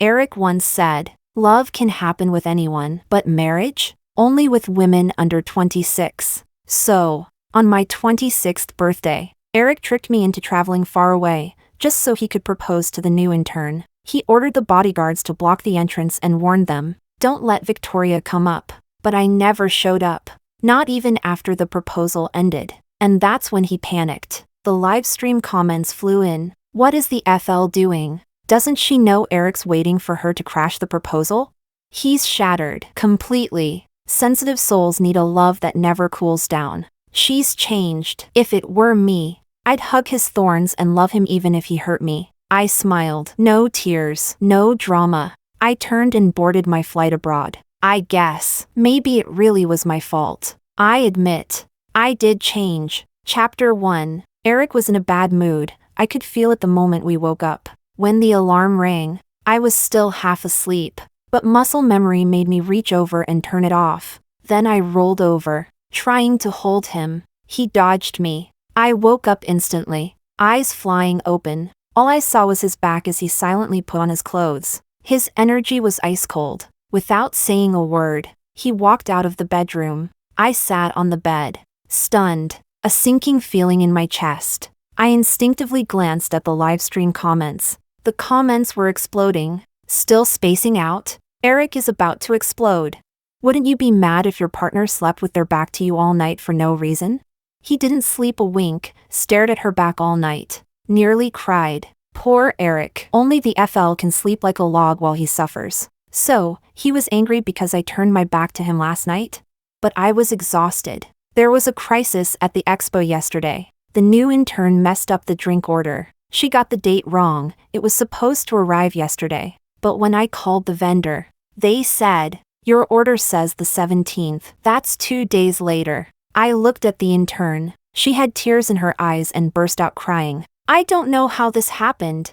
Erick once said, "Love can happen with anyone, but marriage? Only with women under 26. So, on my 26th birthday, Erick tricked me into traveling far away, just so he could propose to the new intern. He ordered the bodyguards to block the entrance and warned them, "Don't let Victoria come up." But I never showed up. Not even after the proposal ended. And that's when he panicked. The livestream comments flew in. What is the FL doing? Doesn't she know Erick's waiting for her to crash the proposal? He's shattered. Completely. Sensitive souls need a love that never cools down. She's changed. If it were me, I'd hug his thorns and love him even if he hurt me. I smiled. No tears. No drama. I turned and boarded my flight abroad. I guess, maybe it really was my fault. I admit, I did change. Chapter 1. Erick was in a bad mood. I could feel it the moment we woke up. When the alarm rang, I was still half asleep, but muscle memory made me reach over and turn it off. Then I rolled over, trying to hold him. He dodged me. I woke up instantly, eyes flying open. All I saw was his back as he silently put on his clothes. His energy was ice cold. Without saying a word, he walked out of the bedroom. I sat on the bed, stunned, a sinking feeling in my chest. I instinctively glanced at the livestream comments. The comments were exploding. Still spacing out? Erick is about to explode. Wouldn't you be mad if your partner slept with their back to you all night for no reason? He didn't sleep a wink, stared at her back all night. Nearly cried. Poor Erick. Only the FL can sleep like a log while he suffers. So, he was angry because I turned my back to him last night? But I was exhausted. There was a crisis at the expo yesterday. The new intern messed up the drink order. She got the date wrong. It was supposed to arrive yesterday. But when I called the vendor, they said, "Your order says the 17th. That's 2 days later. I looked at the intern. She had tears in her eyes and burst out crying. I don't know how this happened.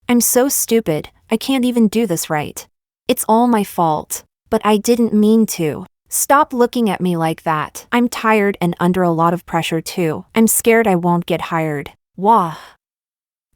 I'm so stupid. I can't even do this right. It's all my fault. But I didn't mean to. Stop looking at me like that. I'm tired and under a lot of pressure too. I'm scared I won't get hired. Wah.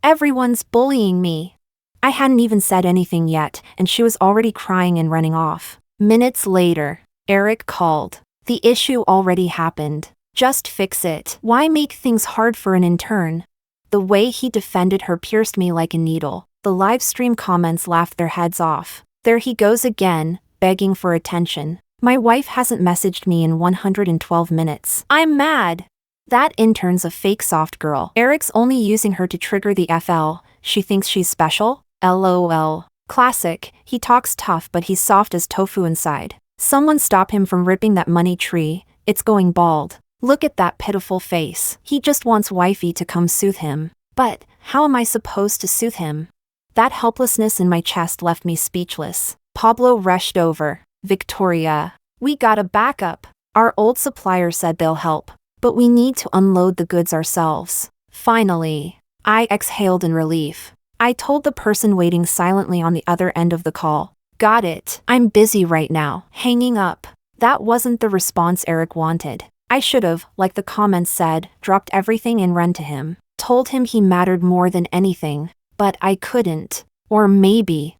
Everyone's bullying me." I hadn't even said anything yet, and she was already crying and running off. Minutes later, Erick called. The issue already happened. Just fix it. Why make things hard for an intern? The way he defended her pierced me like a needle. The livestream comments laughed their heads off. There he goes again, begging for attention. My wife hasn't messaged me in 112 minutes. I'm mad. That intern's a fake soft girl. Erick's only using her to trigger the FL. She thinks she's special? LOL. Classic. He talks tough but he's soft as tofu inside. Someone stop him from ripping that money tree. It's going bald. Look at that pitiful face. He just wants wifey to come soothe him. But, how am I supposed to soothe him? That helplessness in my chest left me speechless. Pablo rushed over. "Victoria, we got a backup. Our old supplier said they'll help, but we need to unload the goods ourselves." Finally, I exhaled in relief. I told the person waiting silently on the other end of the call, "Got it. I'm busy right now." Hanging up. That wasn't the response Erick wanted. I should've, like the comments said, dropped everything and run to him. Told him he mattered more than anything. But I couldn't. Or maybe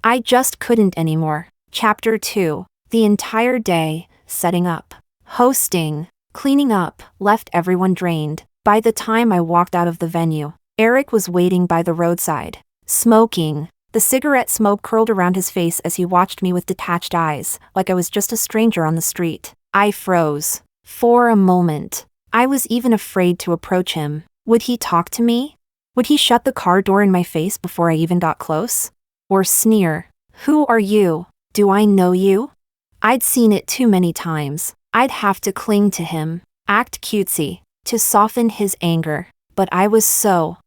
I just couldn't anymore. Chapter 2. The entire day, setting up, hosting, cleaning up, left everyone drained. By the time I walked out of the venue, Erick was waiting by the roadside, smoking. The cigarette smoke curled around his face as he watched me with detached eyes, like I was just a stranger on the street. I froze. For a moment, I was even afraid to approach him. Would he talk to me? Would he shut the car door in my face before I even got close? Or sneer, "Who are you? Do I know you?" I'd seen it too many times. I'd have to cling to him, act cutesy, to soften his anger. But I was so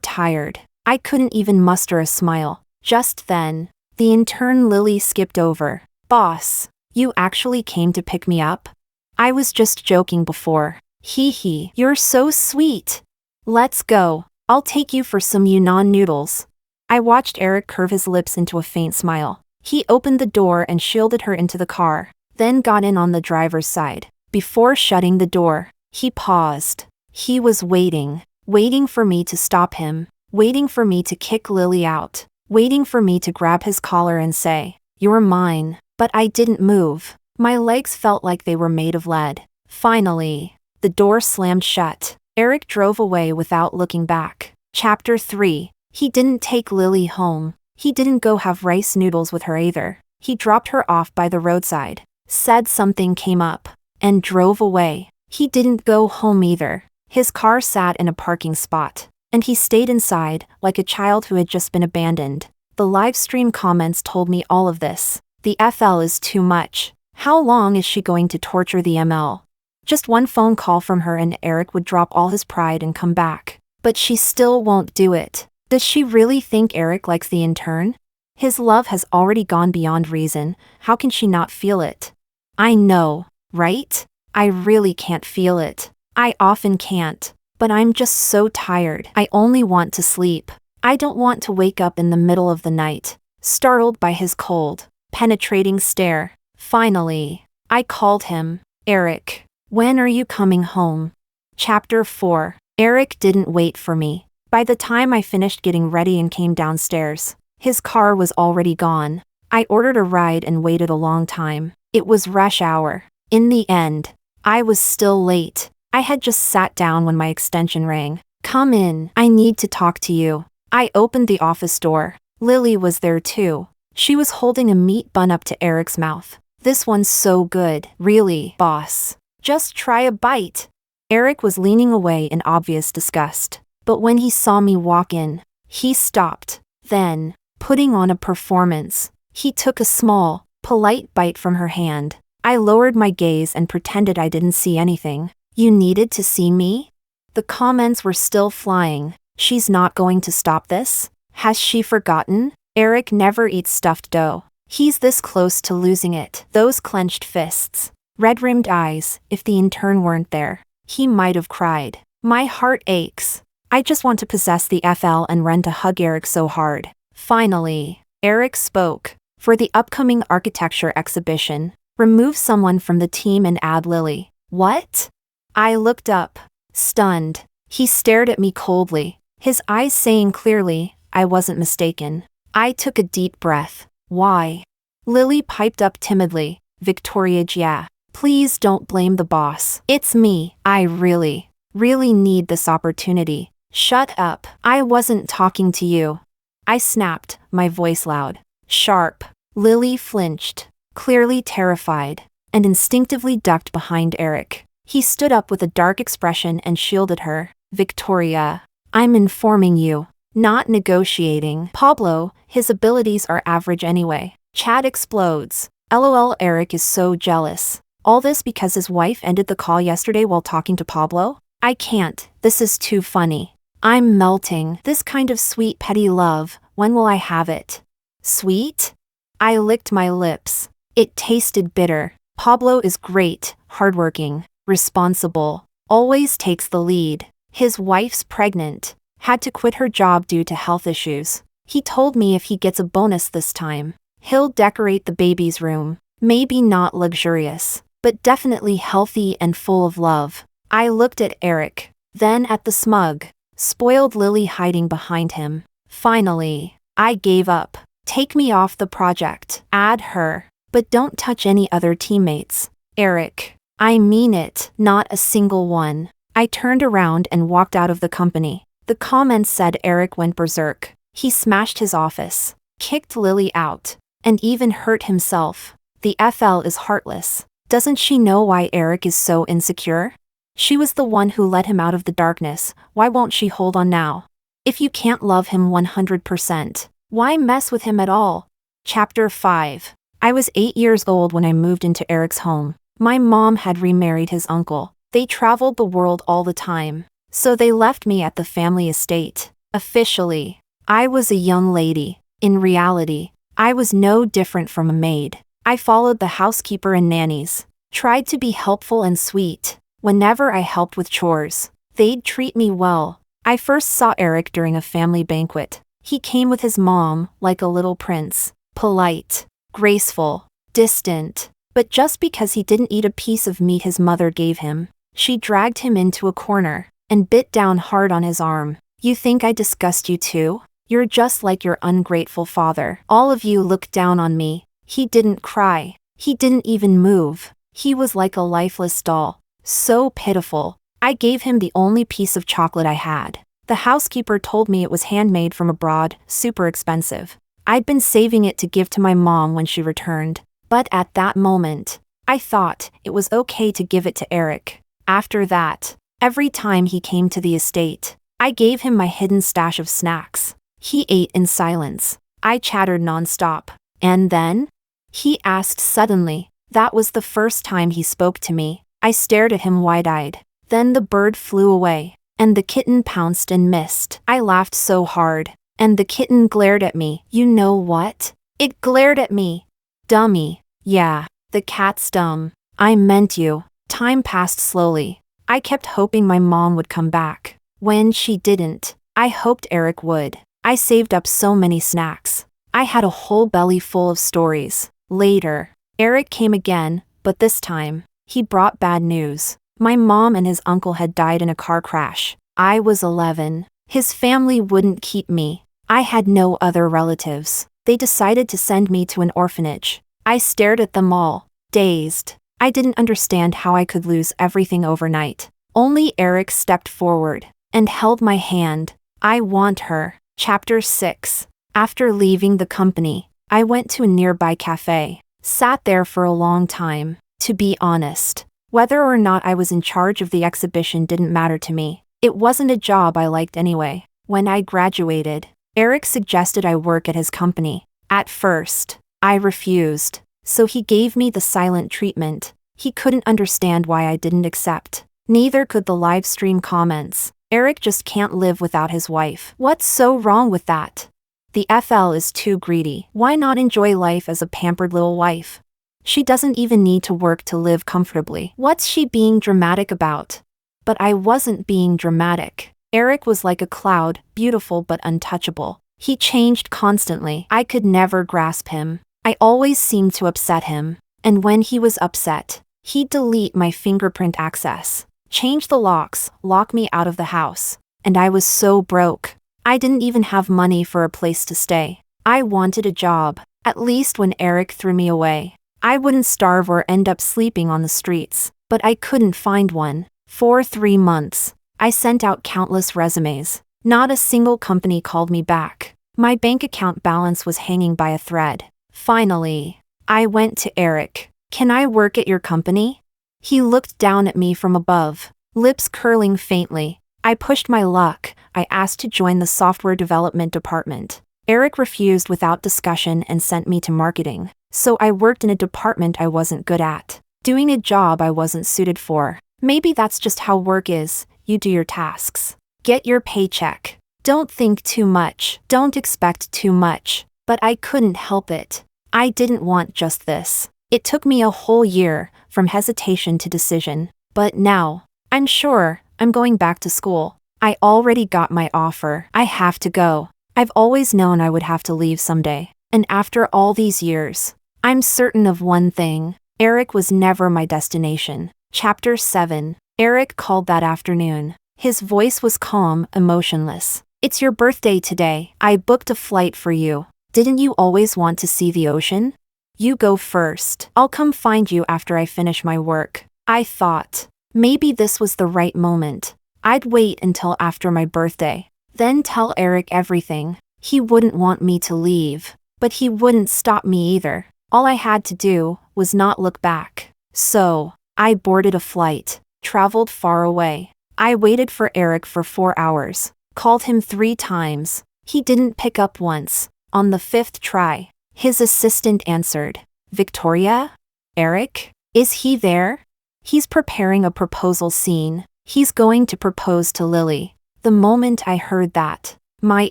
tired. I couldn't even muster a smile. Just then, the intern Lily skipped over. "Boss, you actually came to pick me up? I was just joking before. Hee hee. You're so sweet. Let's go. I'll take you for some Yunnan noodles." I watched Erick curve his lips into a faint smile. He opened the door and shielded her into the car, then got in on the driver's side. Before shutting the door, he paused. He was waiting for me to stop him, waiting for me to kick Lily out. waiting for me to grab his collar and say, "You're mine." But I didn't move. My legs felt like they were made of lead. Finally, the door slammed shut. Erick drove away without looking back. Chapter 3. He didn't take Lily home. He didn't go have rice noodles with her either. He dropped her off by the roadside, said something came up, and drove away. He didn't go home either. His car sat in a parking spot, and he stayed inside like a child who had just been abandoned. The livestream comments told me all of this. The FL is too much. How long is she going to torture the ML? Just one phone call from her and Erick would drop all his pride and come back. But she still won't do it. Does she really think Erick likes the intern? His love has already gone beyond reason. How can she not feel it? I know, right? I really can't feel it. I often can't. But I'm just so tired. I only want to sleep. I don't want to wake up in the middle of the night, startled by his cold, penetrating stare. Finally, I called him. Erick, when are you coming home? Chapter 4. Erick didn't wait for me. By the time I finished getting ready and came downstairs, his car was already gone. I ordered a ride and waited a long time. It was rush hour. In the end, I was still late. I had just sat down when my extension rang. "Come in, I need to talk to you." I opened the office door. Lily was there too. She was holding a meat bun up to Erick's mouth. "This one's so good." "Really, boss? Just try a bite." Erick was leaning away in obvious disgust. But when he saw me walk in, he stopped. Then, putting on a performance, he took a small, polite bite from her hand. I lowered my gaze and pretended I didn't see anything. "You needed to see me?" The comments were still flying. "She's not going to stop this? Has she forgotten? Erick never eats stuffed dough. He's this close to losing it." Those clenched fists, red-rimmed eyes. If the intern weren't there, he might have cried. My heart aches. I just want to possess the FL and run to hug Erick so hard. Finally, Erick spoke. "For the upcoming architecture exhibition, remove someone from the team and add Lily." "What?" I looked up, stunned. He stared at me coldly, his eyes saying clearly, I wasn't mistaken. I took a deep breath. "Why?" Lily piped up timidly. "Victoria, yeah. Please don't blame the boss. It's me. I really need this opportunity." "Shut up. I wasn't talking to you." I snapped, my voice loud, sharp. Lily flinched, clearly terrified, and instinctively ducked behind Erick. He stood up with a dark expression and shielded her. "Victoria, I'm informing you. Not negotiating." "Pablo, his abilities are average anyway." Chat explodes. LOL, Erick is so jealous. All this because his wife ended the call yesterday while talking to Pablo? I can't. This is too funny. I'm melting. This kind of sweet petty love, when will I have it? Sweet? I licked my lips. It tasted bitter. Pablo is great, hardworking, responsible, always takes the lead. His wife's pregnant, had to quit her job due to health issues. He told me if he gets a bonus this time, he'll decorate the baby's room. Maybe not luxurious, but definitely healthy and full of love. I looked at Erick, then at the smug, spoiled Lily hiding behind him. Finally, I gave up. Take me off the project. Add her, but don't touch any other teammates. Erick, I mean it. Not a single one. I turned around and walked out of the company. The comments said Erick went berserk. He smashed his office, kicked Lily out, and even hurt himself. The FL is heartless. Doesn't she know why Erick is so insecure? She was the one who led him out of the darkness. Why won't she hold on now? If you can't love him 100%, why mess with him at all? Chapter 5. I was 8 years old when I moved into Erick's home. My mom had remarried his uncle. They traveled the world all the time, so they left me at the family estate. Officially, I was a young lady. In reality, I was no different from a maid. I followed the housekeeper and nannies, tried to be helpful and sweet. Whenever I helped with chores, they'd treat me well. I first saw Erick during a family banquet. He came with his mom, like a little prince, polite, graceful, distant. But just because he didn't eat a piece of meat his mother gave him, she dragged him into a corner and bit down hard on his arm. "You think I disgust you too?" You're just like your ungrateful father. All of you look down on me. He didn't cry. He didn't even move. He was like a lifeless doll. So pitiful. I gave him the only piece of chocolate I had. The housekeeper told me it was handmade from abroad, super expensive. I'd been saving it to give to my mom when she returned. But at that moment, I thought it was okay to give it to Erick. After that, every time he came to the estate, I gave him my hidden stash of snacks. He ate in silence. I chattered nonstop. And then? He asked suddenly. That was the first time he spoke to me. I stared at him wide-eyed. Then the bird flew away, and the kitten pounced and missed. I laughed so hard, and the kitten glared at me. You know what? It glared at me. Dummy. Yeah, the cat's dumb. I meant you. Time passed slowly. I kept hoping my mom would come back. When she didn't, I hoped Erick would. I saved up so many snacks. I had a whole belly full of stories. Later, Erick came again, but this time, he brought bad news. My mom and his uncle had died in a car crash. I was 11. His family wouldn't keep me. I had no other relatives. They decided to send me to an orphanage. I stared at them all, dazed. I didn't understand how I could lose everything overnight. Only Erick stepped forward and held my hand. I want her. Chapter 6. After leaving the company, I went to a nearby cafe. Sat there for a long time. To be honest, whether or not I was in charge of the exhibition didn't matter to me. It wasn't a job I liked anyway. When I graduated, Erick suggested I work at his company. At first, I refused, so he gave me the silent treatment. He couldn't understand why I didn't accept. Neither could the live stream comments. Erick just can't live without his wife. What's so wrong with that? The FL is too greedy. Why not enjoy life as a pampered little wife? She doesn't even need to work to live comfortably. What's she being dramatic about? But I wasn't being dramatic. Erick was like a cloud, beautiful but untouchable. He changed constantly. I could never grasp him. I always seemed to upset him. And when he was upset, he'd delete my fingerprint access, change the locks, lock me out of the house. And I was so broke. I didn't even have money for a place to stay. I wanted a job, at least when Erick threw me away. I wouldn't starve or end up sleeping on the streets, but I couldn't find one. For 3 months, I sent out countless resumes. Not a single company called me back. My bank account balance was hanging by a thread. Finally, I went to Erick. Can I work at your company? He looked down at me from above, lips curling faintly. I pushed my luck. I asked to join the software development department. Erick refused without discussion and sent me to marketing. So I worked in a department I wasn't good at, doing a job I wasn't suited for. Maybe that's just how work is. You do your tasks, get your paycheck. Don't think too much, don't expect too much. But I couldn't help it. I didn't want just this. It took me a whole year, from hesitation to decision. But now, I'm sure, I'm going back to school. I already got my offer. I have to go. I've always known I would have to leave someday. And after all these years, I'm certain of one thing. Erick was never my destination. Chapter 7. Erick called that afternoon. His voice was calm, emotionless. It's your birthday today. I booked a flight for you. Didn't you always want to see the ocean? You go first. I'll come find you after I finish my work. I thought, maybe this was the right moment. I'd wait until after my birthday, then tell Erick everything. He wouldn't want me to leave, but he wouldn't stop me either. All I had to do was not look back. So, I boarded a flight, traveled far away. I waited for Erick for 4 hours, called him 3 times. He didn't pick up once. On the 5th try, his assistant answered. Victoria? Erick? Is he there? He's preparing a proposal scene. He's going to propose to Lily. The moment I heard that, my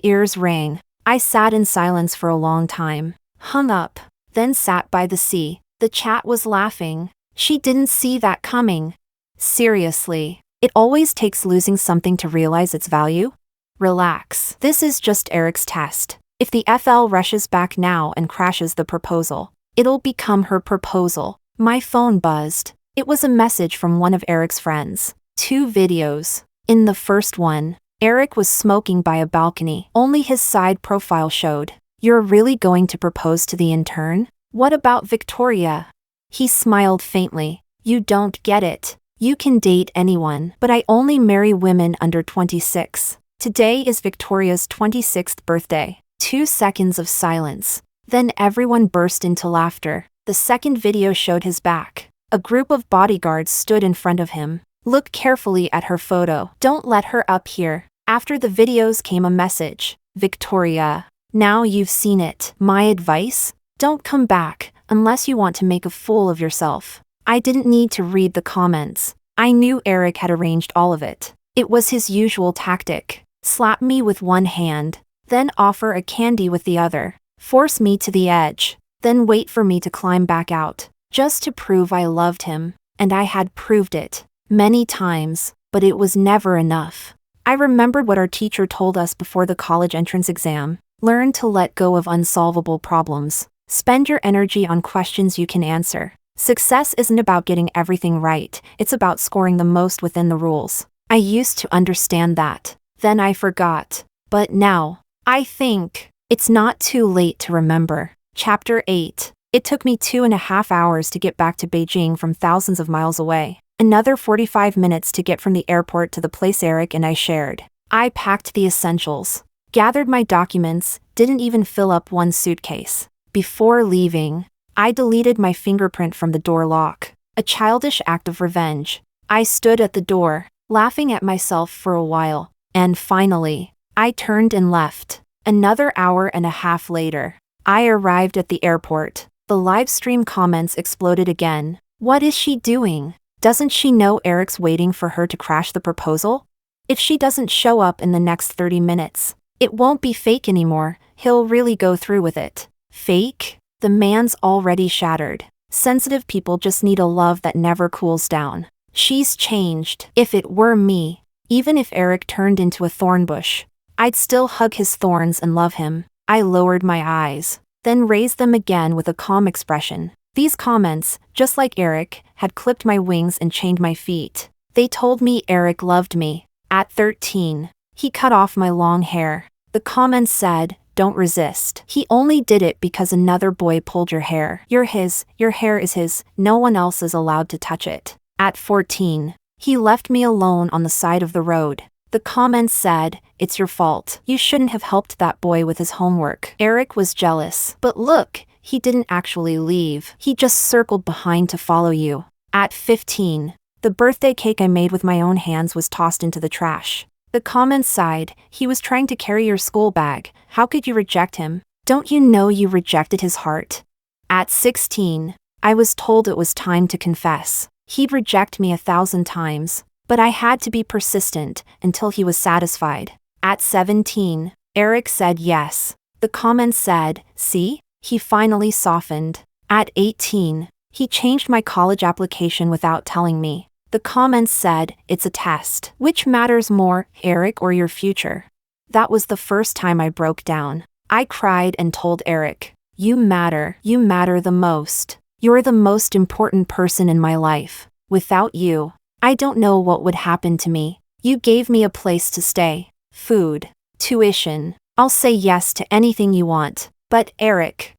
ears rang. I sat in silence for a long time, hung up, then sat by the sea. The chat was laughing. She didn't see that coming. Seriously, it always takes losing something to realize its value? Relax. This is just Erick's test. If the FL rushes back now and crashes the proposal, it'll become her proposal. My phone buzzed. It was a message from one of Erick's friends. 2 videos. In the first one, Erick was smoking by a balcony. Only his side profile showed. You're really going to propose to the intern? What about Victoria? He smiled faintly. You don't get it. You can date anyone, but I only marry women under 26. Today is Victoria's 26th birthday. 2 seconds of silence. Then everyone burst into laughter. The second video showed his back. A group of bodyguards stood in front of him. Look carefully at her photo. Don't let her up here. After the videos came a message. Victoria, now you've seen it. My advice? Don't come back, unless you want to make a fool of yourself. I didn't need to read the comments. I knew Erick had arranged all of it. It was his usual tactic. Slap me with one hand, then offer a candy with the other. Force me to the edge, then wait for me to climb back out. Just to prove I loved him, and I had proved it. Many times, but it was never enough. I remembered what our teacher told us before the college entrance exam. Learn to let go of unsolvable problems. Spend your energy on questions you can answer. Success isn't about getting everything right, it's about scoring the most within the rules. I used to understand that. Then I forgot. But now, I think, it's not too late to remember. Chapter 8. It took me 2.5 hours to get back to Beijing from thousands of miles away. Another 45 minutes to get from the airport to the place Erick and I shared. I packed the essentials, gathered my documents, didn't even fill up one suitcase. Before leaving, I deleted my fingerprint from the door lock. A childish act of revenge. I stood at the door, laughing at myself for a while. And finally, I turned and left. Another hour and a half later, I arrived at the airport. The livestream comments exploded again. What is she doing? Doesn't she know Erick's waiting for her to crash the proposal? If she doesn't show up in the next 30 minutes, it won't be fake anymore, he'll really go through with it. Fake? The man's already shattered. Sensitive people just need a love that never cools down. She's changed. If it were me, even if Erick turned into a thorn bush, I'd still hug his thorns and love him. I lowered my eyes, then raised them again with a calm expression. These comments, just like Erick, had clipped my wings and chained my feet. They told me Erick loved me. At 13, he cut off my long hair. The comments said, don't resist. He only did it because another boy pulled your hair. You're his, your hair is his, no one else is allowed to touch it. At 14, he left me alone on the side of the road. The comments said, it's your fault. You shouldn't have helped that boy with his homework. Erick was jealous. But look, he didn't actually leave. He just circled behind to follow you. At 15, the birthday cake I made with my own hands was tossed into the trash. The comments sighed, he was trying to carry your school bag. How could you reject him? Don't you know you rejected his heart? At 16, I was told it was time to confess. He'd reject me 1,000 times, but I had to be persistent until he was satisfied. At 17, Erick said yes. The comments said, see? He finally softened. At 18, he changed my college application without telling me. The comments said, it's a test. Which matters more, Erick or your future? That was the first time I broke down. I cried and told Erick, you matter the most. You're the most important person in my life. Without you, I don't know what would happen to me. You gave me a place to stay, food, tuition. I'll say yes to anything you want. But Erick,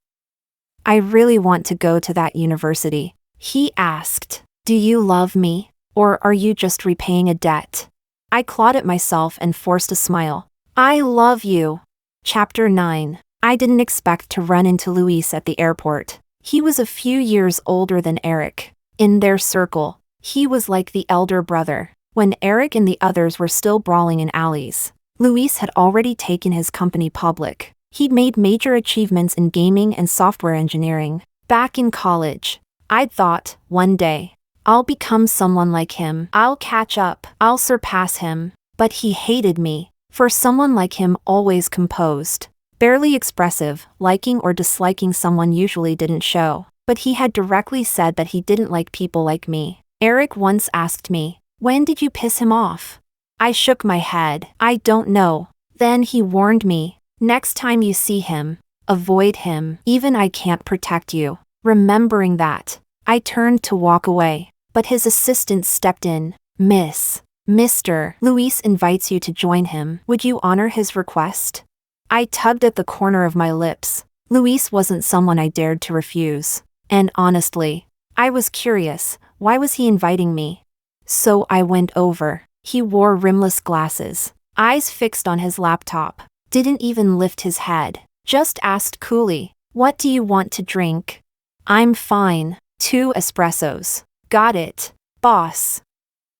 I really want to go to that university. He asked, do you love me? Or are you just repaying a debt? I clawed at myself and forced a smile. I love you. Chapter 9. I didn't expect to run into Luis at the airport. He was a few years older than Erick. In their circle, he was like the elder brother. When Erick and the others were still brawling in alleys, Luis had already taken his company public. He'd made major achievements in gaming and software engineering. Back in college, I'd thought, one day, I'll become someone like him. I'll catch up. I'll surpass him. But he hated me. For someone like him, always composed, barely expressive, liking or disliking someone usually didn't show. But he had directly said that he didn't like people like me. Erick once asked me, when did you piss him off? I shook my head. I don't know. Then he warned me, next time you see him, avoid him. Even I can't protect you. Remembering that, I turned to walk away. But his assistant stepped in. Miss, Mr. Luis invites you to join him. Would you honor his request? I tugged at the corner of my lips. Luis wasn't someone I dared to refuse. And honestly, I was curious, why was he inviting me? So I went over. He wore rimless glasses, eyes fixed on his laptop, didn't even lift his head, just asked coolly, "What do you want to drink?" "I'm fine. 2 espressos. Got it, boss."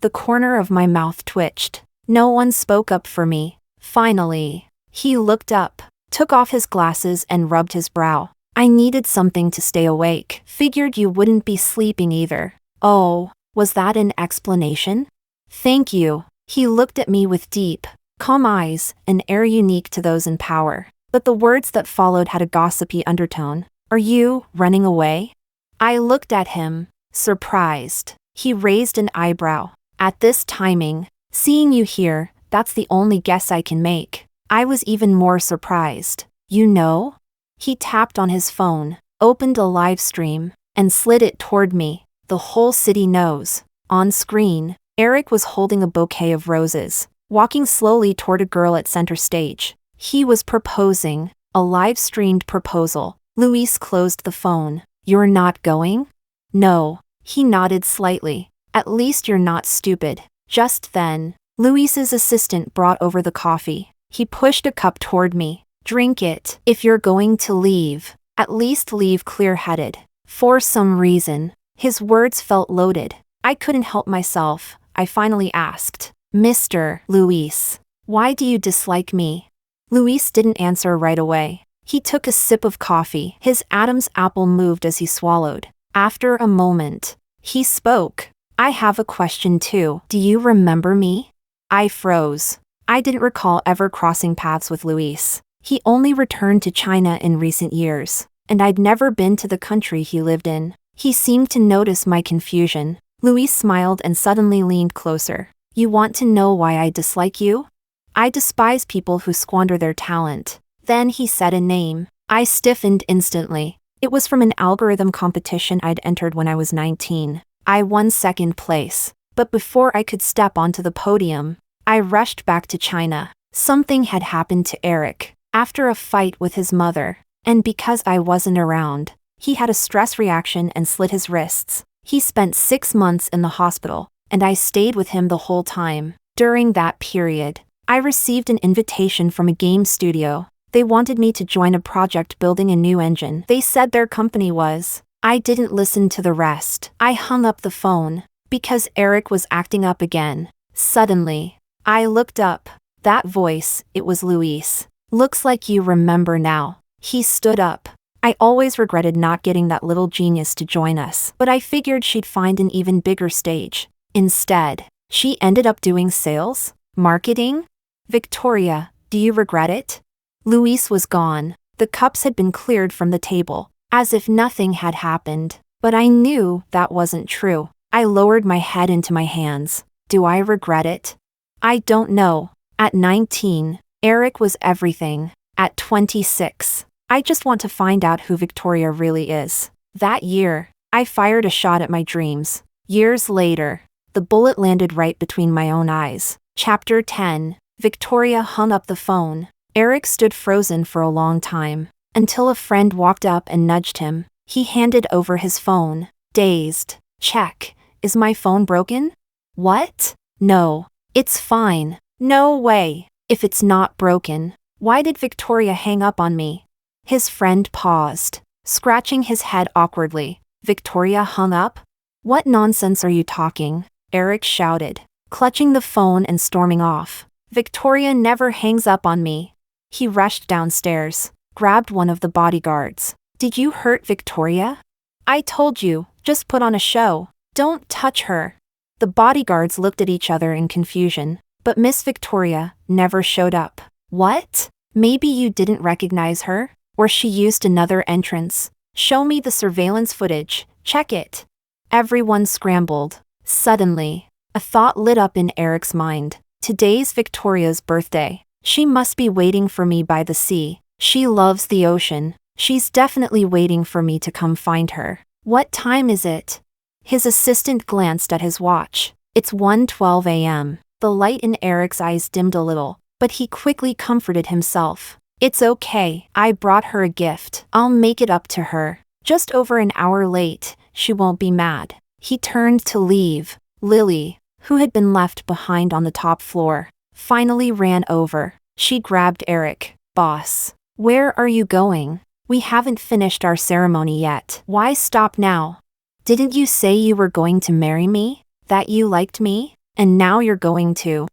The corner of my mouth twitched. No one spoke up for me. Finally, he looked up, took off his glasses and rubbed his brow. "I needed something to stay awake. Figured you wouldn't be sleeping either." "Oh, was that an explanation?" "Thank you." He looked at me with deep, calm eyes, an air unique to those in power. But the words that followed had a gossipy undertone. "Are you running away?" I looked at him, surprised. He raised an eyebrow. "At this timing, seeing you here, that's the only guess I can make." I was even more surprised. "You know?" He tapped on his phone, opened a live stream, and slid it toward me. "The whole city knows." On screen, Erick was holding a bouquet of roses, walking slowly toward a girl at center stage. He was proposing, a live-streamed proposal. Luis closed the phone. "You're not going?" "No." He nodded slightly. "At least you're not stupid." Just then, Luis's assistant brought over the coffee. He pushed a cup toward me. "Drink it. If you're going to leave, at least leave clear-headed." For some reason, his words felt loaded. I couldn't help myself. I finally asked, "Mr. Luis, why do you dislike me?" Luis didn't answer right away. He took a sip of coffee. His Adam's apple moved as he swallowed. After a moment, he spoke. "I have a question too. Do you remember me?" I froze. I didn't recall ever crossing paths with Luis. He only returned to China in recent years, and I'd never been to the country he lived in. He seemed to notice my confusion. Luis smiled and suddenly leaned closer. "You want to know why I dislike you?" "I despise people who squander their talent." Then he said a name. I stiffened instantly. It was from an algorithm competition I'd entered when I was 19. I won second place. But before I could step onto the podium, I rushed back to China. Something had happened to Erick, after a fight with his mother, and because I wasn't around, he had a stress reaction and slit his wrists. He spent 6 months in the hospital, and I stayed with him the whole time. During that period, I received an invitation from a game studio. They wanted me to join a project building a new engine. They said their company was. I didn't listen to the rest. I hung up the phone, because Erick was acting up again. Suddenly, I looked up. That voice, it was Luis. "Looks like you remember now." He stood up. I always regretted not getting that little genius to join us, but I figured she'd find an even bigger stage. Instead, she ended up doing sales? Marketing? "Victoria, do you regret it?" Luis was gone. The cups had been cleared from the table, as if nothing had happened. But I knew that wasn't true. I lowered my head into my hands. Do I regret it? I don't know. At 19, Erick was everything. At 26, I just want to find out who Victoria really is. That year, I fired a shot at my dreams. Years later, the bullet landed right between my own eyes. Chapter 10. Victoria hung up the phone. Erick stood frozen for a long time, until a friend walked up and nudged him. He handed over his phone. Dazed. "Check. Is my phone broken?" "What? No. It's fine." "No way. If it's not broken, why did Victoria hang up on me?" His friend paused, scratching his head awkwardly. "Victoria hung up? What nonsense are you talking?" Erick shouted, clutching the phone and storming off. "Victoria never hangs up on me." He rushed downstairs, grabbed one of the bodyguards. "Did you hurt Victoria?" "I told you, just put on a show. Don't touch her." The bodyguards looked at each other in confusion, but Miss Victoria never showed up. "What? Maybe you didn't recognize her? Or she used another entrance. Show me the surveillance footage. Check it." Everyone scrambled. Suddenly, a thought lit up in Erick's mind. Today's Victoria's birthday. She must be waiting for me by the sea. She loves the ocean. She's definitely waiting for me to come find her. What time is it? His assistant glanced at his watch. It's 1:12 a.m. The light in Erick's eyes dimmed a little, but he quickly comforted himself. It's okay, I brought her a gift. I'll make it up to her. Just over an hour late, she won't be mad. He turned to leave. Lily, who had been left behind on the top floor, finally ran over. She grabbed Erick. Boss, where are you going? We haven't finished our ceremony yet. Why stop now? Didn't you say you were going to marry me? That you liked me? And now you're going to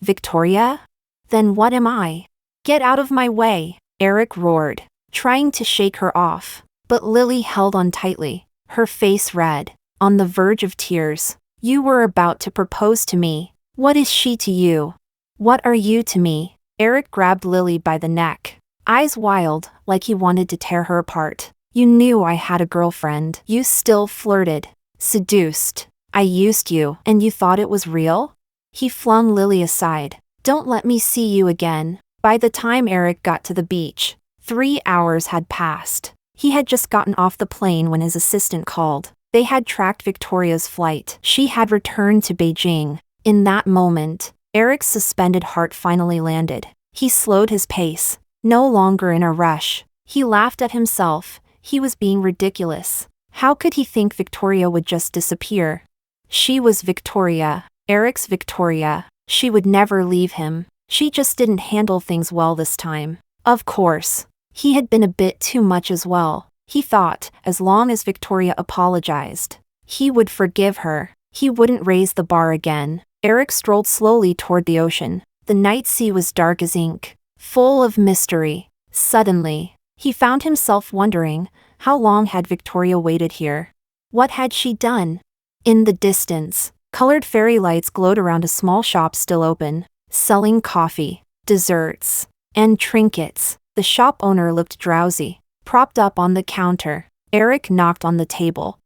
Victoria? Then what am I? Get out of my way, Erick roared, trying to shake her off. But Lily held on tightly, her face red, on the verge of tears. You were about to propose to me. What is she to you? What are you to me? Erick grabbed Lily by the neck, eyes wild, like he wanted to tear her apart. You knew I had a girlfriend. You still flirted, seduced. I used you, and you thought it was real? He flung Lily aside. Don't let me see you again. By the time Erick got to the beach, 3 hours had passed. He had just gotten off the plane when his assistant called. They had tracked Victoria's flight. She had returned to Beijing. In that moment, Erick's suspended heart finally landed. He slowed his pace, no longer in a rush. He laughed at himself. He was being ridiculous. How could he think Victoria would just disappear? She was Victoria, Erick's Victoria. She would never leave him. She just didn't handle things well this time. Of course, he had been a bit too much as well. He thought, as long as Victoria apologized, he would forgive her. He wouldn't raise the bar again. Erick strolled slowly toward the ocean. The night sea was dark as ink, full of mystery. Suddenly, he found himself wondering, how long had Victoria waited here? What had she done? In the distance, colored fairy lights glowed around a small shop still open, selling coffee, desserts, and trinkets. The shop owner looked drowsy, propped up on the counter. Erick knocked on the table.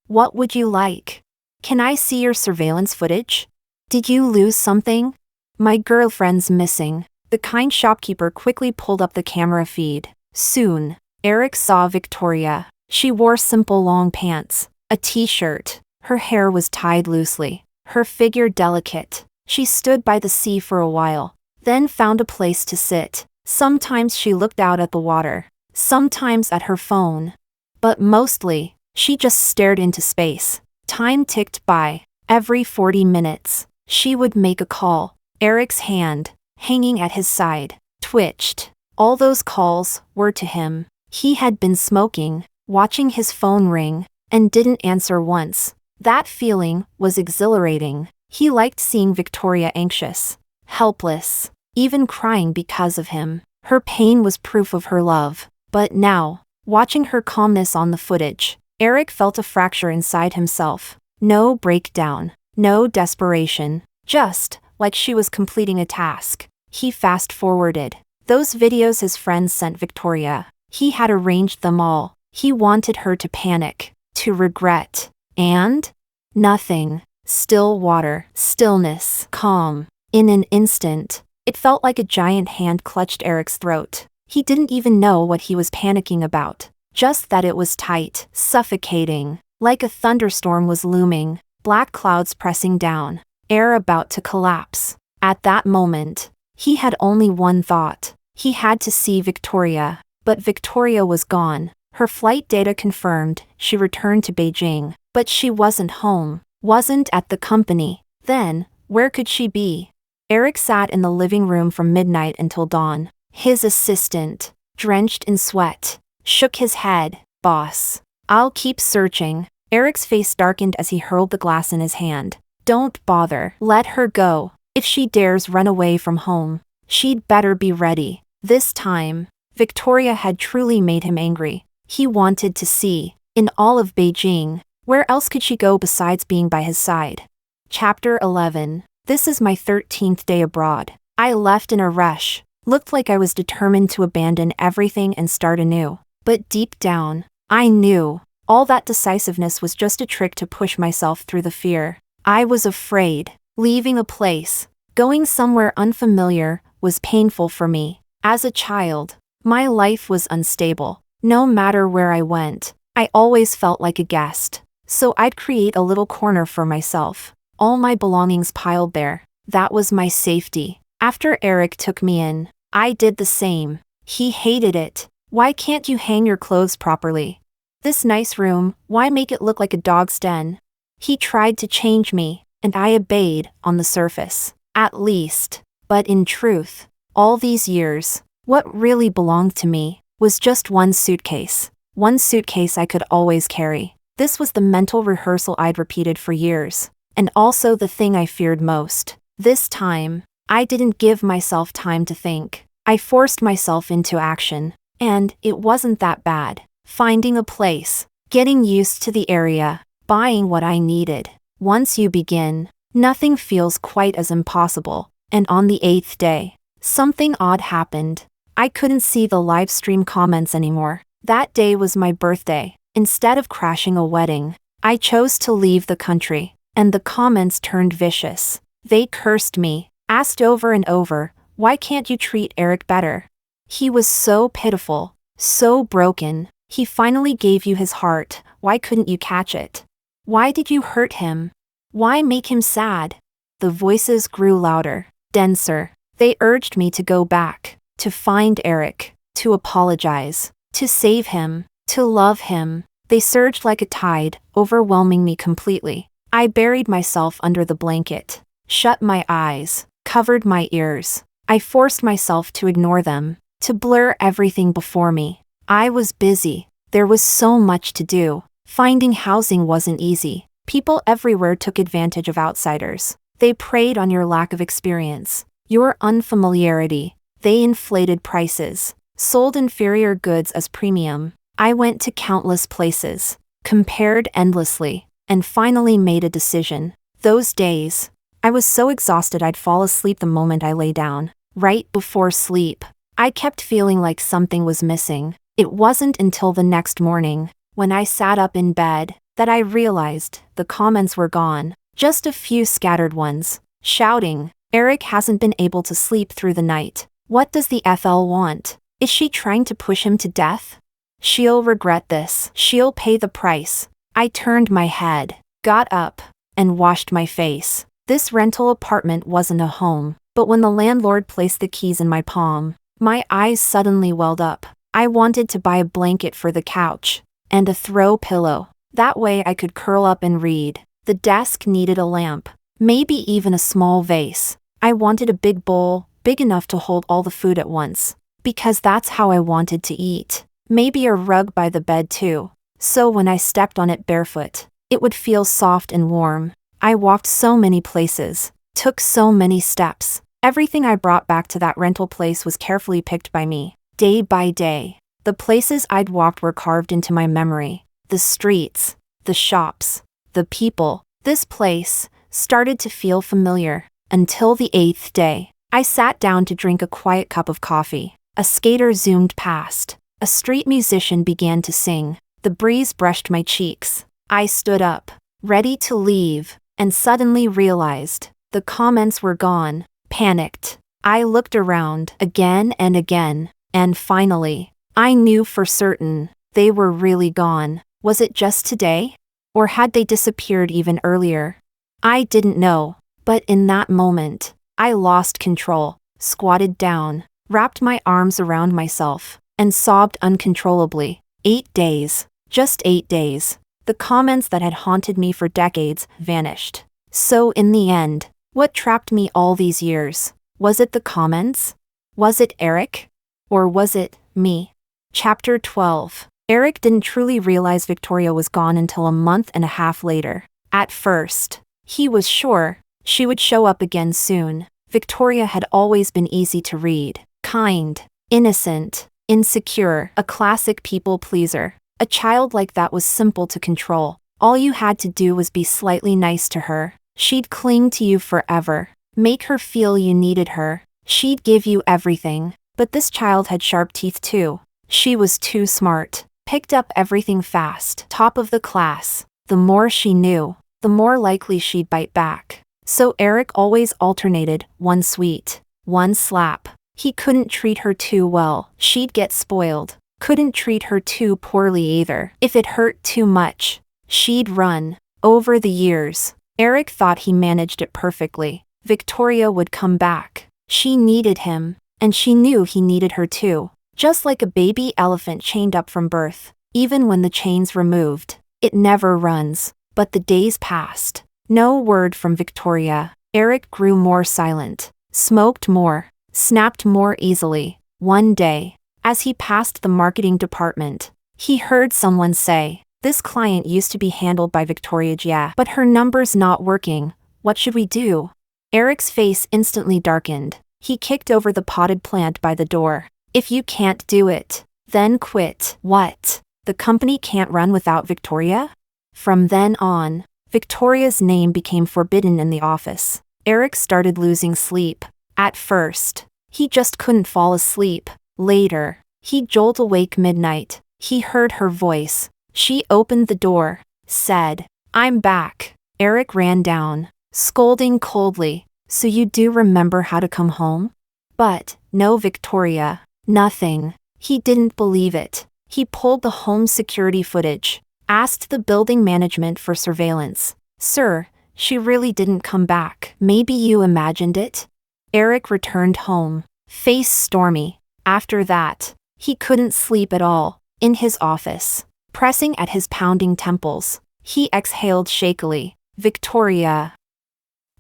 What would you like? Can I see your surveillance footage? Did you lose something? My girlfriend's missing. The kind shopkeeper quickly pulled up the camera feed. Soon, Erick saw Victoria. She wore simple long pants, a t-shirt. Her hair was tied loosely, her figure delicate. She stood by the sea for a while, then found a place to sit. Sometimes she looked out at the water, sometimes at her phone. But mostly, she just stared into space. Time ticked by. Every 40 minutes, she would make a call. Erick's hand, hanging at his side, twitched. All those calls were to him. He had been smoking, watching his phone ring, and didn't answer once. That feeling was exhilarating. He liked seeing Victoria anxious, helpless, even crying because of him. Her pain was proof of her love. But now, watching her calmness on the footage, Erick felt a fracture inside himself. No breakdown, no desperation, just like she was completing a task. He fast-forwarded those videos his friends sent Victoria. He had arranged them all. He wanted her to panic, to regret, and nothing. Still water, stillness, calm. In an instant, it felt like a giant hand clutched Erick's throat. He didn't even know what he was panicking about, just that it was tight, suffocating, like a thunderstorm was looming, black clouds pressing down, air about to collapse. At that moment, he had only one thought. He had to see Victoria, but Victoria was gone. Her flight data confirmed she returned to Beijing, but she wasn't home, wasn't at the company. Then, where could she be? Erick sat in the living room from midnight until dawn. His assistant, drenched in sweat, shook his head. Boss, I'll keep searching. Erick's face darkened as he hurled the glass in his hand. Don't bother. Let her go. If she dares run away from home, she'd better be ready. This time, Victoria had truly made him angry. He wanted to see, in all of Beijing, where else could she go besides being by his side? Chapter 11. This is my 13th day abroad. I left in a rush. Looked like I was determined to abandon everything and start anew. But deep down, I knew, all that decisiveness was just a trick to push myself through the fear. I was afraid. Leaving a place, going somewhere unfamiliar, was painful for me. As a child, my life was unstable. No matter where I went, I always felt like a guest. So I'd create a little corner for myself. all my belongings piled there. That was my safety. After Erick took me in, I did the same. He hated it. Why can't you hang your clothes properly? This nice room, why make it look like a dog's den? He tried to change me, and I obeyed on the surface, at least. But in truth, all these years, what really belonged to me was just one suitcase I could always carry. This was the mental rehearsal I'd repeated for years, and also the thing I feared most. This time, I didn't give myself time to think. I forced myself into action, and it wasn't that bad. Finding a place, getting used to the area, buying what I needed. Once you begin, nothing feels quite as impossible. And on the 8th day, something odd happened. I couldn't see the live stream comments anymore. That day was my birthday. Instead of crashing a wedding, I chose to leave the country, and the comments turned vicious. They cursed me, asked over and over, why can't you treat Erick better? He was so pitiful, so broken. He finally gave you his heart, why couldn't you catch it? Why did you hurt him? Why make him sad? The voices grew louder, denser. They urged me to go back, to find Erick, to apologize, to save him, to love him. They surged like a tide, overwhelming me completely. I buried myself under the blanket, shut my eyes, covered my ears. I forced myself to ignore them, to blur everything before me. I was busy. There was so much to do. Finding housing wasn't easy. People everywhere took advantage of outsiders. They preyed on your lack of experience, your unfamiliarity. They inflated prices, sold inferior goods as premium. I went to countless places, compared endlessly, and finally made a decision. Those days, I was so exhausted I'd fall asleep the moment I lay down. Right before sleep, I kept feeling like something was missing. It wasn't until the next morning, when I sat up in bed, that I realized the comments were gone. Just a few scattered ones, shouting, Erick hasn't been able to sleep through the night. What does the FL want? Is she trying to push him to death? She'll regret this. She'll pay the price. I turned my head, got up, and washed my face. This rental apartment wasn't a home, but when the landlord placed the keys in my palm, my eyes suddenly welled up. I wanted to buy a blanket for the couch, and a throw pillow. That way I could curl up and read. The desk needed a lamp, maybe even a small vase. I wanted a big bowl, big enough to hold all the food at once, because that's how I wanted to eat. Maybe a rug by the bed too, so when I stepped on it barefoot, it would feel soft and warm. I walked so many places, took so many steps. Everything I brought back to that rental place was carefully picked by me, day by day. The places I'd walked were carved into my memory. The streets, the shops, the people. This place started to feel familiar, until the 8th day. I sat down to drink a quiet cup of coffee. A skater zoomed past. A street musician began to sing. The breeze brushed my cheeks. I stood up, ready to leave, and suddenly realized the comments were gone. Panicked, I looked around again and again, and finally, I knew for certain they were really gone. Was it just today? Or had they disappeared even earlier? I didn't know, but in that moment, I lost control, squatted down, wrapped my arms around myself, and sobbed uncontrollably. 8 days, just 8 days. The comments that had haunted me for decades vanished. So in the end, what trapped me all these years? Was it the comments? Was it Erick? Or was it me? Chapter 12. Erick didn't truly realize Victoria was gone until a month and a half later. At first, he was sure she would show up again soon. Victoria had always been easy to read, kind, innocent, insecure, a classic people pleaser. A child like that was simple to control. All you had to do was be slightly nice to her. She'd cling to you forever, make her feel you needed her. She'd give you everything. But this child had sharp teeth too. She was too smart, picked up everything fast, top of the class. The more she knew, the more likely she'd bite back. So Erick always alternated, one sweet, one slap. He couldn't treat her too well, she'd get spoiled. Couldn't treat her too poorly either. If it hurt too much, she'd run. Over the years, Erick thought he managed it perfectly. Victoria would come back. She needed him, and she knew he needed her too. Just like a baby elephant chained up from birth. Even when the chain's removed, it never runs. But the days passed. No word from Victoria. Erick grew more silent, smoked more, snapped more easily. One day, as he passed the marketing department, he heard someone say, "This client used to be handled by Victoria, yeah, but her number's not working. What should we do?" Erick's face instantly darkened. He kicked over the potted plant by the door. "If you can't do it, then quit." "What? The company can't run without Victoria?" From then on, Victoria's name became forbidden in the office. Erick started losing sleep. At first, he just couldn't fall asleep. Later, he'd jolt awake midnight. He heard her voice. She opened the door, said, "I'm back." Erick ran down, scolding coldly. "So you do remember how to come home?" But, no Victoria. Nothing. He didn't believe it. He pulled the home security footage, asked the building management for surveillance. "Sir, she really didn't come back. Maybe you imagined it?" Erick returned home, face stormy. After that, he couldn't sleep at all. In his office, pressing at his pounding temples, he exhaled shakily. "Victoria.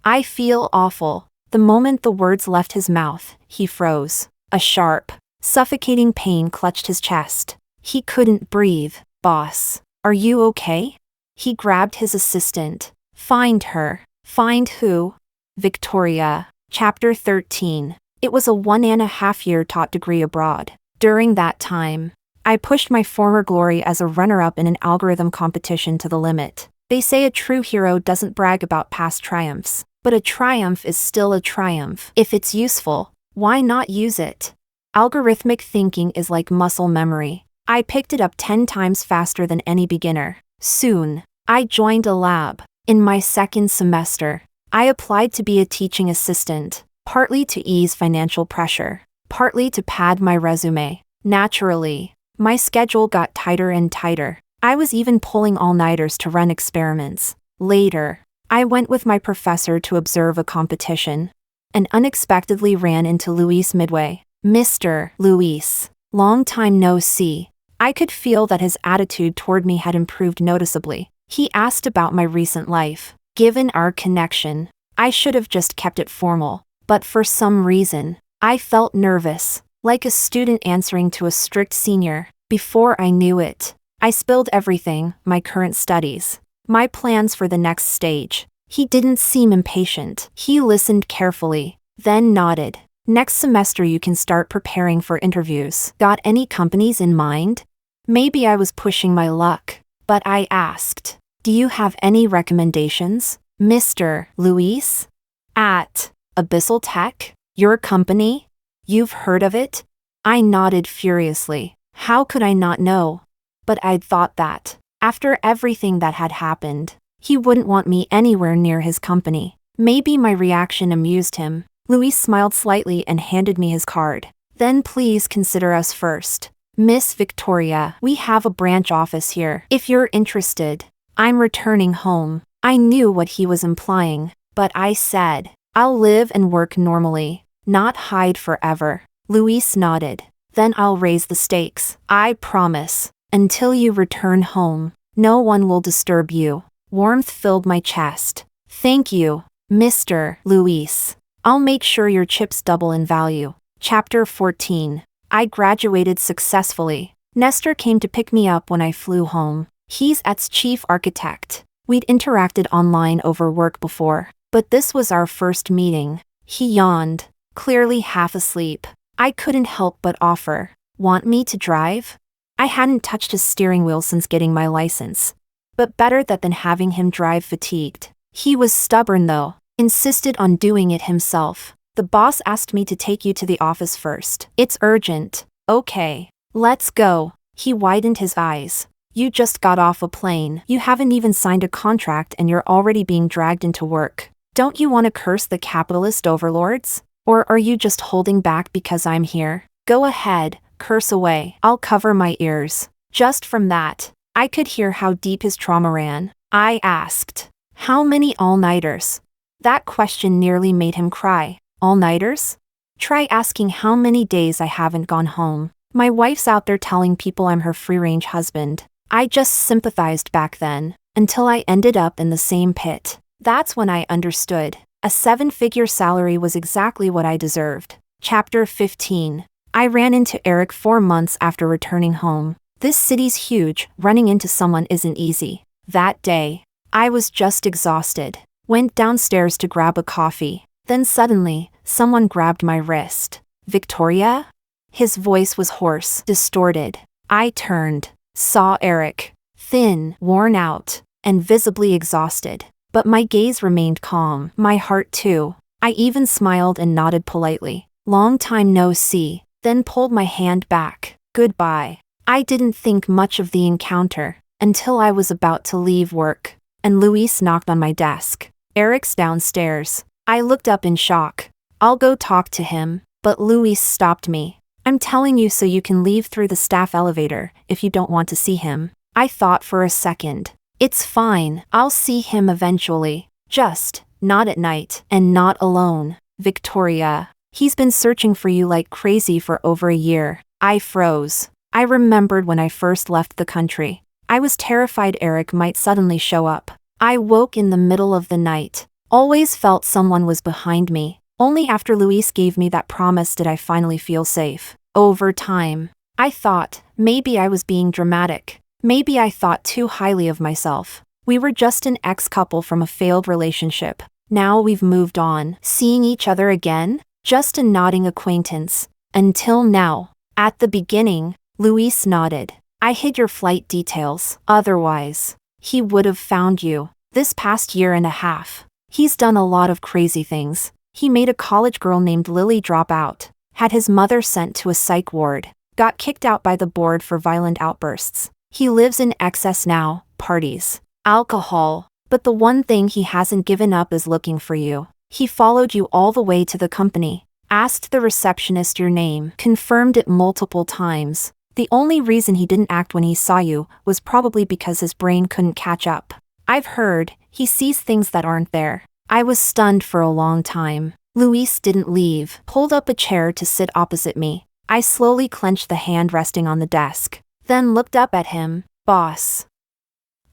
I feel awful." The moment the words left his mouth, he froze. A sharp, suffocating pain clutched his chest. He couldn't breathe. "Boss, are you okay?" He grabbed his assistant. "Find her." "Find who?" "Victoria." Chapter 13. It was a 1.5-year taught degree abroad. During that time, I pushed my former glory as a runner-up in an algorithm competition to the limit. They say a true hero doesn't brag about past triumphs, but a triumph is still a triumph. If it's useful, why not use it? Algorithmic thinking is like muscle memory. I picked it up 10 times faster than any beginner. Soon, I joined a lab. In my second semester, I applied to be a teaching assistant, partly to ease financial pressure, partly to pad my resume. Naturally, my schedule got tighter and tighter. I was even pulling all-nighters to run experiments. Later, I went with my professor to observe a competition, and unexpectedly ran into Luis midway. "Mr. Luis, long time no see." I could feel that his attitude toward me had improved noticeably. He asked about my recent life. Given our connection, I should have just kept it formal, but for some reason, I felt nervous, like a student answering to a strict senior. Before I knew it, I spilled everything: my current studies, my plans for the next stage. He didn't seem impatient. He listened carefully, then nodded. "Next semester you can start preparing for interviews. Got any companies in mind?" Maybe I was pushing my luck, but I asked, "Do you have any recommendations, Mr. Luis?" "At Abyssal Tech? Your company? You've heard of it?" I nodded furiously. How could I not know? But I'd thought that, after everything that had happened, he wouldn't want me anywhere near his company. Maybe my reaction amused him. Luis smiled slightly and handed me his card. "Then please consider us first. Miss Victoria, we have a branch office here. If you're interested." I'm returning home. I knew what he was implying, but I said, "I'll live and work normally, not hide forever." Luis nodded. "Then I'll raise the stakes. I promise. Until you return home, no one will disturb you." Warmth filled my chest. "Thank you, Mr. Luis. I'll make sure your chips double in value." Chapter 14. I graduated successfully. Nestor came to pick me up when I flew home. He's AT's chief architect. We'd interacted online over work before, but this was our first meeting. He yawned, clearly half asleep. I couldn't help but offer, "Want me to drive?" I hadn't touched his steering wheel since getting my license. But better that than having him drive fatigued. He was stubborn though, insisted on doing it himself. "The boss asked me to take you to the office first. It's urgent." "Okay, let's go." He widened his eyes. "You just got off a plane. You haven't even signed a contract and you're already being dragged into work. Don't you want to curse the capitalist overlords? Or are you just holding back because I'm here? Go ahead, curse away. I'll cover my ears." Just from that, I could hear how deep his trauma ran. I asked, How many all-nighters? That question nearly made him cry. All-nighters? Try asking how many days I haven't gone home. My wife's out there telling people I'm her free-range husband. I just sympathized back then, until I ended up in the same pit. That's when I understood. A 7-figure salary was exactly what I deserved. Chapter 15. I ran into Erick 4 months after returning home. This city's huge, running into someone isn't easy. That day, I was just exhausted. Went downstairs to grab a coffee. Then suddenly, someone grabbed my wrist. Victoria? His voice was hoarse, distorted. I turned, saw Erick, thin, worn out, and visibly exhausted. But my gaze remained calm, my heart too. I even smiled and nodded politely. Long time no see, then pulled my hand back. Goodbye. I didn't think much of the encounter, until I was about to leave work, and Luis knocked on my desk. Erick's downstairs. I looked up in shock. I'll go talk to him, but Luis stopped me. I'm telling you so you can leave through the staff elevator if you don't want to see him. I thought for a second. It's fine, I'll see him eventually. Just, not at night, and not alone. Victoria. He's been searching for you like crazy for over a year. I froze. I remembered when I first left the country. I was terrified Erick might suddenly show up. I woke in the middle of the night. Always felt someone was behind me. Only after Luis gave me that promise did I finally feel safe. Over time, I thought, maybe I was being dramatic. Maybe I thought too highly of myself. We were just an ex-couple from a failed relationship. Now we've moved on. Seeing each other again? Just a nodding acquaintance. Until now. At the beginning, Luis nodded. I hid your flight details. Otherwise, he would have found you. This past year and a half. He's done a lot of crazy things. He made a college girl named Lily drop out. Had his mother sent to a psych ward. Got kicked out by the board for violent outbursts. He lives in excess now, parties, alcohol. But the one thing he hasn't given up is looking for you. He followed you all the way to the company. Asked the receptionist your name. Confirmed it multiple times. The only reason he didn't act when he saw you was probably because his brain couldn't catch up. I've heard, he sees things that aren't there. I was stunned for a long time. Luis didn't leave. Pulled up a chair to sit opposite me. I slowly clenched the hand resting on the desk. Then looked up at him. Boss.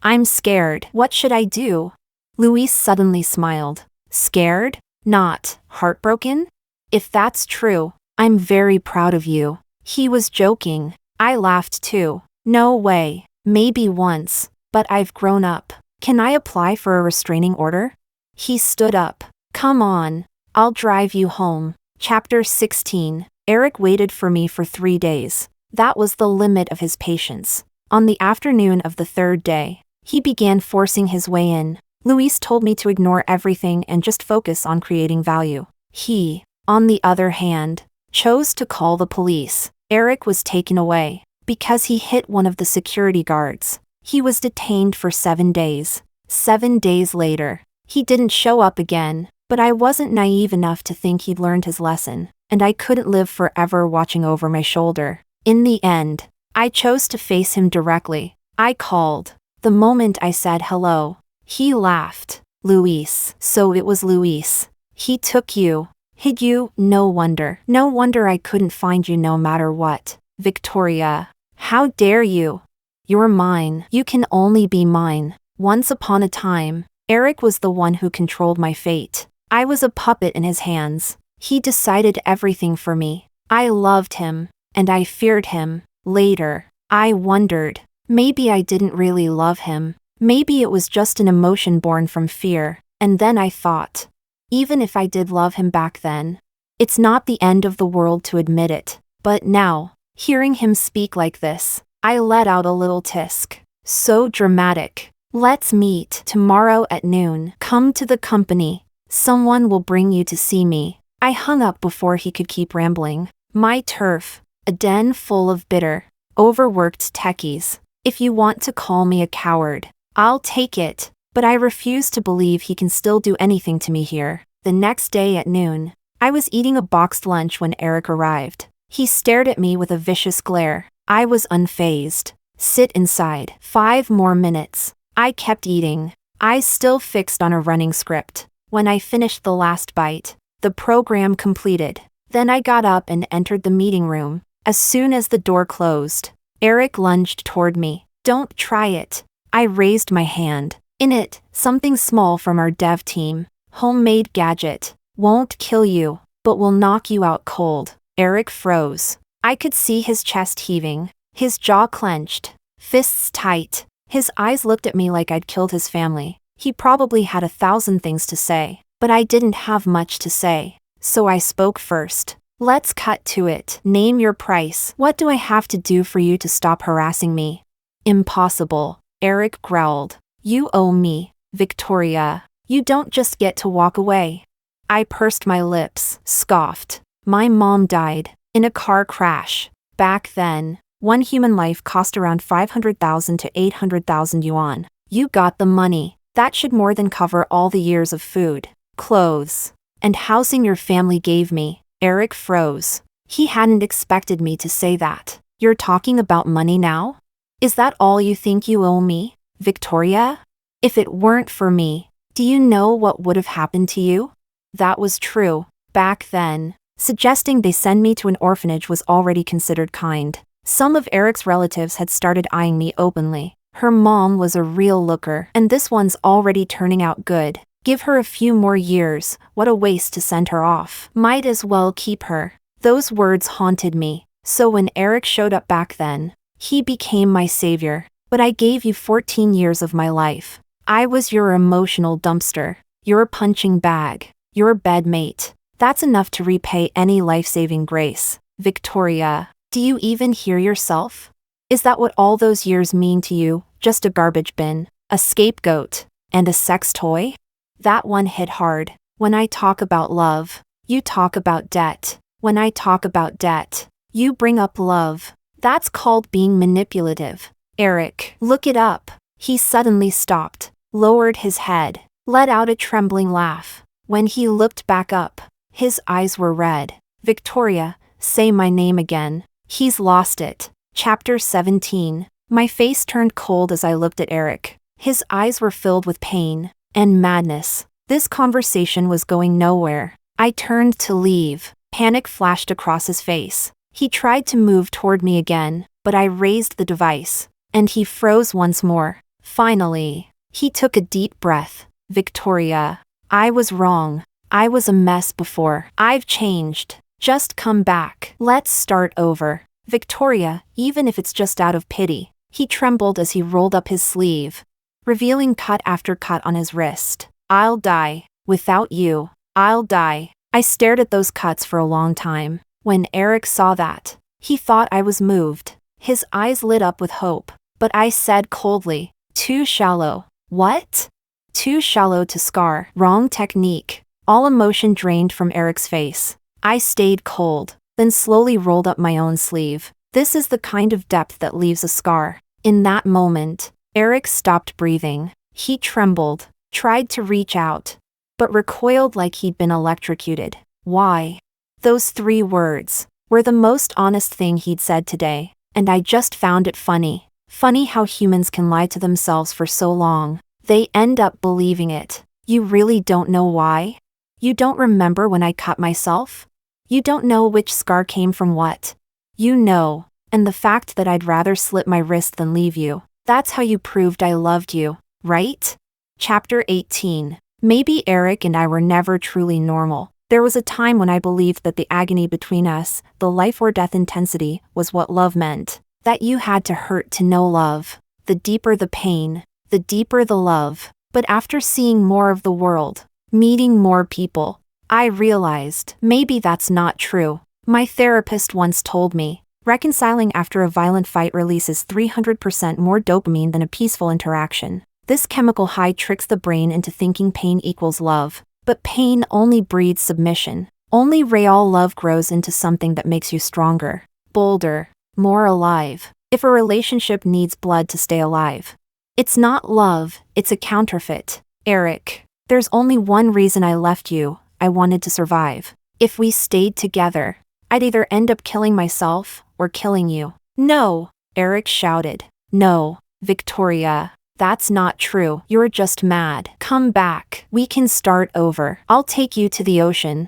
I'm scared. What should I do? Luis suddenly smiled. Scared? Not heartbroken? If that's true, I'm very proud of you. He was joking. I laughed too. No way. Maybe once. But I've grown up. Can I apply for a restraining order? He stood up. Come on. I'll drive you home. Chapter 16. Erick waited for me for 3 days. That was the limit of his patience. On the afternoon of the 3rd day, he began forcing his way in. Luis told me to ignore everything and just focus on creating value. He, on the other hand, chose to call the police. Erick was taken away because he hit one of the security guards. He was detained for 7 days. 7 days later, he didn't show up again, but I wasn't naive enough to think he'd learned his lesson, and I couldn't live forever watching over my shoulder. In the end, I chose to face him directly. I called. The moment I said hello, he laughed. Luis. So it was Luis. He took you. Hid you? No wonder. No wonder I couldn't find you no matter what. Victoria. How dare you? You're mine. You can only be mine. Once upon a time, Erick was the one who controlled my fate. I was a puppet in his hands. He decided everything for me. I loved him, and I feared him. Later, I wondered, maybe I didn't really love him. Maybe it was just an emotion born from fear. And then I thought, even if I did love him back then, it's not the end of the world to admit it. But now, hearing him speak like this, I let out a little tisk. So dramatic. Let's meet tomorrow at noon. Come to the company. Someone will bring you to see me. I hung up before he could keep rambling. My turf. A den full of bitter, overworked techies. If you want to call me a coward, I'll take it. But I refuse to believe he can still do anything to me here. The next day at noon, I was eating a boxed lunch when Erick arrived. He stared at me with a vicious glare. I was unfazed. Sit inside. 5 more minutes. I kept eating. eyes still fixed on a running script. When I finished the last bite, the program completed. Then I got up and entered the meeting room. As soon as the door closed, Erick lunged toward me. "Don't try it." I raised my hand. In it, something small from our dev team. "Homemade gadget. Won't kill you, but will knock you out cold." Erick froze. I could see his chest heaving, his jaw clenched, fists tight. His eyes looked at me like I'd killed his family. He probably had 1,000 things to say, but I didn't have much to say. So I spoke first. "Let's cut to it. Name your price. What do I have to do for you to stop harassing me?" "Impossible," Erick growled. "You owe me, Victoria. You don't just get to walk away." I pursed my lips, scoffed. "My mom died in a car crash. Back then, one human life cost around 500,000 to 800,000 yuan. You got the money. That should more than cover all the years of food, clothes, and housing your family gave me." Erick froze. He hadn't expected me to say that. "You're talking about money now? Is that all you think you owe me, Victoria? If it weren't for me, do you know what would have happened to you?" That was true. Back then, suggesting they send me to an orphanage was already considered kind. Some of Erick's relatives had started eyeing me openly. Her mom was a real looker, and this one's already turning out good. Give her a few more years, what a waste to send her off. Might as well keep her. Those words haunted me. So when Erick showed up back then, he became my savior. But I gave you 14 years of my life. I was your emotional dumpster, your punching bag, your bedmate. That's enough to repay any life-saving grace. Victoria, do you even hear yourself? Is that what all those years mean to you? Just a garbage bin, a scapegoat, and a sex toy? That one hit hard. When I talk about love, you talk about debt. When I talk about debt, you bring up love. That's called being manipulative. Erick, look it up. He suddenly stopped, lowered his head, let out a trembling laugh. When he looked back up, his eyes were red. "Victoria, say my name again." He's lost it. Chapter 17. My face turned cold as I looked at Erick. His eyes were filled with pain and madness. This conversation was going nowhere. I turned to leave. Panic flashed across his face. He tried to move toward me again, but I raised the device, and he froze once more. Finally, he took a deep breath. "Victoria, I was wrong. I was a mess before. I've changed. Just come back. Let's start over." "Victoria, even if it's just out of pity." He trembled as he rolled up his sleeve, revealing cut after cut on his wrist. "I'll die. Without you, I'll die." I stared at those cuts for a long time. When Erick saw that, he thought I was moved. His eyes lit up with hope. But I said coldly, "Too shallow." "What?" "Too shallow to scar. Wrong technique." All emotion drained from Erick's face. I stayed cold, then slowly rolled up my own sleeve. This is the kind of depth that leaves a scar. In that moment, Erick stopped breathing. He trembled, tried to reach out, but recoiled like he'd been electrocuted. Why? Those 3 words were the most honest thing he'd said today, and I just found it funny. Funny how humans can lie to themselves for so long. They end up believing it. You really don't know why? You don't remember when I cut myself? You don't know which scar came from what? You know, and the fact that I'd rather slit my wrist than leave you. That's how you proved I loved you, right? Chapter 18. Maybe Erick and I were never truly normal. There was a time when I believed that the agony between us, the life or death intensity, was what love meant. That you had to hurt to know love. The deeper the pain, the deeper the love. But after seeing more of the world, meeting more people, I realized maybe that's not true. My therapist once told me, reconciling after a violent fight releases 300% more dopamine than a peaceful interaction. This chemical high tricks the brain into thinking pain equals love. But pain only breeds submission. Only real love grows into something that makes you stronger, bolder, more alive. If a relationship needs blood to stay alive, it's not love, it's a counterfeit. Erick, there's only one reason I left you. I wanted to survive. If we stayed together, I'd either end up killing myself or killing you. No, Erick shouted. No, Victoria, That's not true. You're just mad. Come back. We can start over. I'll take you to the ocean.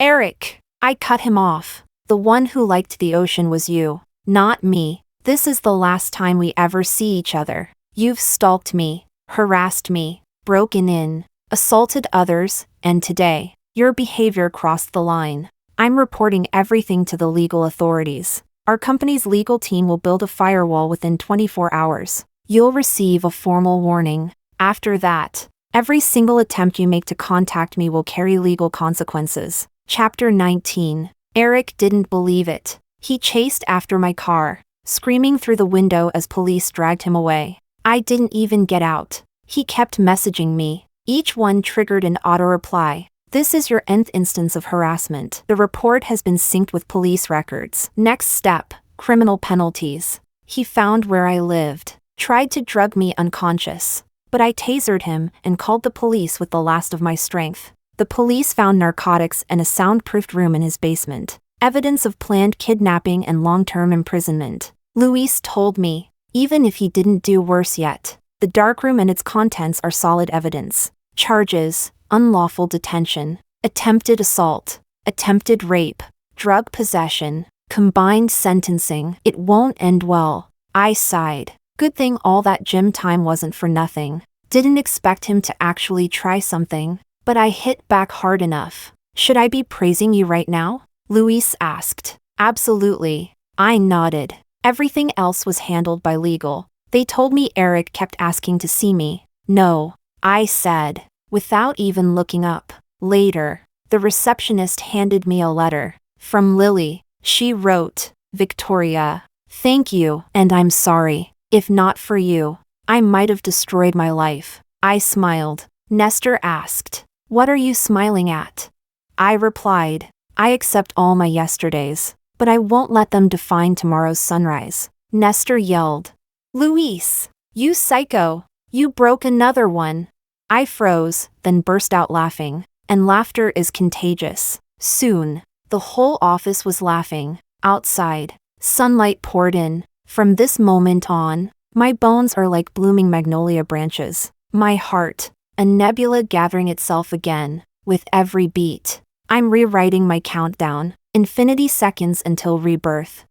Erick. I cut him off. The one who liked the ocean was you, not me. This is the last time we ever see each other. You've stalked me, harassed me, broken in, assaulted others, and today, your behavior crossed the line. I'm reporting everything to the legal authorities. Our company's legal team will build a firewall within 24 hours. You'll receive a formal warning. After that, every single attempt you make to contact me will carry legal consequences. Chapter 19. Erick didn't believe it. He chased after my car, screaming through the window as police dragged him away. I didn't even get out. He kept messaging me. Each one triggered an auto-reply. This is your nth instance of harassment. The report has been synced with police records. Next step, criminal penalties. He found where I lived, tried to drug me unconscious, but I tasered him and called the police with the last of my strength. The police found narcotics and a soundproofed room in his basement, evidence of planned kidnapping and long-term imprisonment. Luis told me, even if he didn't do worse yet, the darkroom and its contents are solid evidence. Charges: unlawful detention, attempted assault, attempted rape, drug possession, combined sentencing. It won't end well. I sighed. Good thing all that gym time wasn't for nothing. Didn't expect him to actually try something, but I hit back hard enough. Should I be praising you right now? Luis asked. Absolutely. I nodded. Everything else was handled by legal. They told me Erick kept asking to see me. No, I said, without even looking up. Later, the receptionist handed me a letter. From Lily. She wrote, Victoria, thank you, and I'm sorry. If not for you, I might have destroyed my life. I smiled. Nestor asked, what are you smiling at? I replied, I accept all my yesterdays, but I won't let them define tomorrow's sunrise. Nestor yelled, Luis, you psycho, you broke another one. I froze, then burst out laughing, and laughter is contagious. Soon, the whole office was laughing. Outside, sunlight poured in. From this moment on, my bones are like blooming magnolia branches. My heart, a nebula gathering itself again, with every beat. I'm rewriting my countdown, infinity seconds until rebirth.